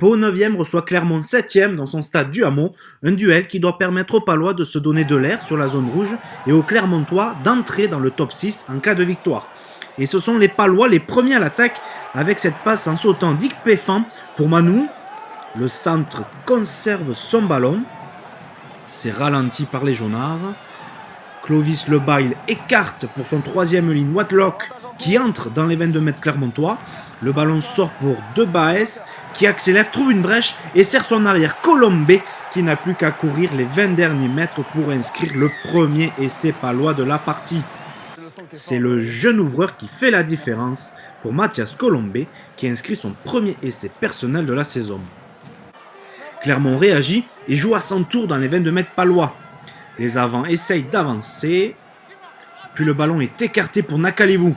Pau 9e reçoit Clermont 7e dans son stade du Hameau, un duel qui doit permettre aux Palois de se donner de l'air sur la zone rouge et aux Clermontois d'entrer dans le top 6 en cas de victoire. Et ce sont les Palois les premiers à l'attaque avec cette passe en sautant d'Ic Péfan pour Manu. Le centre conserve son ballon. C'est ralenti par les jaunards. Clovis Lebail écarte pour son troisième ligne Watlock qui entre dans les 22 mètres clermontois. Le ballon sort pour De Baes qui accélère, trouve une brèche et serre son arrière Colombé qui n'a plus qu'à courir les 20 derniers mètres pour inscrire le premier essai palois de la partie. C'est le jeune ouvreur qui fait la différence pour Mathias Colombé qui inscrit son premier essai personnel de la saison. Clermont réagit et joue à son tour dans les 22 mètres palois. Les avants essayent d'avancer, puis le ballon est écarté pour Nakalivu.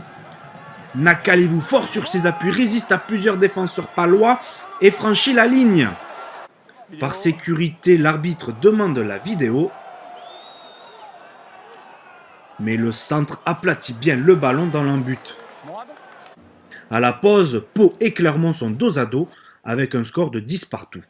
Nakalivu, fort sur ses appuis, résiste à plusieurs défenseurs palois et franchit la ligne. Par sécurité, l'arbitre demande la vidéo, mais le centre aplatit bien le ballon dans l'embut. À la pause, Pau et Clermont sont dos à dos avec un score de 10 partout.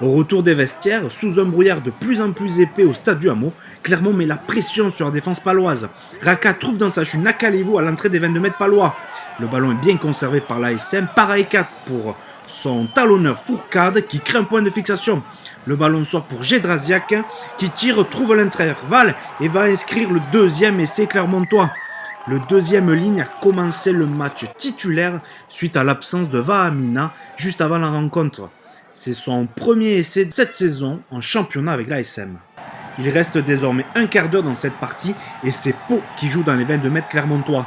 Au retour des vestiaires, sous un brouillard de plus en plus épais au stade du Hameau, Clermont met la pression sur la défense paloise. Raka trouve dans sa chute Nakalivu à l'entrée des 22 mètres palois. Le ballon est bien conservé par l'ASM. Paraïkat pour son talonneur Fourcade qui crée un point de fixation. Le ballon sort pour Gédrasiak qui tire, trouve l'intervalle et va inscrire le deuxième essai clermontois. Le deuxième ligne a commencé le match titulaire suite à l'absence de Vahamina juste avant la rencontre. C'est son premier essai de cette saison en championnat avec l'ASM. Il reste désormais un quart d'heure dans cette partie et c'est Pau qui joue dans les 22 mètres clermontois.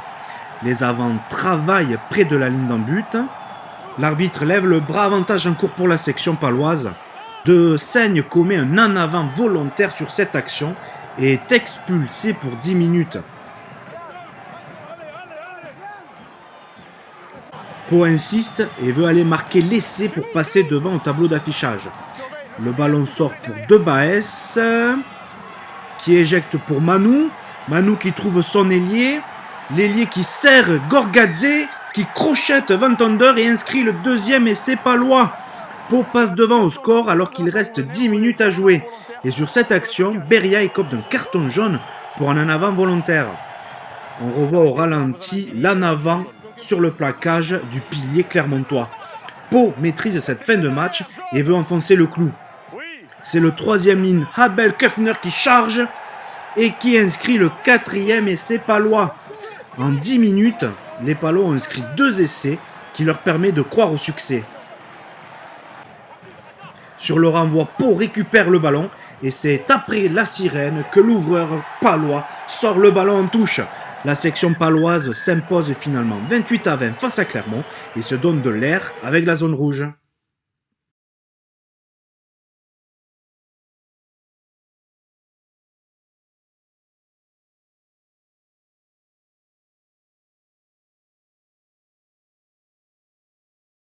Les avants travaillent près de la ligne d'en but. L'arbitre lève le bras, avantage en cours pour la section paloise. De Seigne commet un en avant volontaire sur cette action et est expulsé pour 10 minutes. Pau insiste et veut aller marquer l'essai pour passer devant au tableau d'affichage. Le ballon sort pour De Baes qui éjecte pour Manu. Manu qui trouve son ailier. L'ailier qui serre Gorgadze qui crochette Van Tonder et inscrit le deuxième essai palois. Pau passe devant au score alors qu'il reste 10 minutes à jouer. Et sur cette action, Beria écope d'un carton jaune pour un en avant volontaire. On revoit au ralenti l'en avant sur le plaquage du pilier clermontois. Pau maîtrise cette fin de match et veut enfoncer le clou. C'est le troisième ligne Abel Kefner qui charge et qui inscrit le quatrième essai palois. En 10 minutes, les Palois ont inscrit 2 essais qui leur permet de croire au succès. Sur le renvoi, Pau récupère le ballon et c'est après la sirène que l'ouvreur palois sort le ballon en touche. La section paloise s'impose finalement 28-20 face à Clermont et se donne de l'air avec la zone rouge.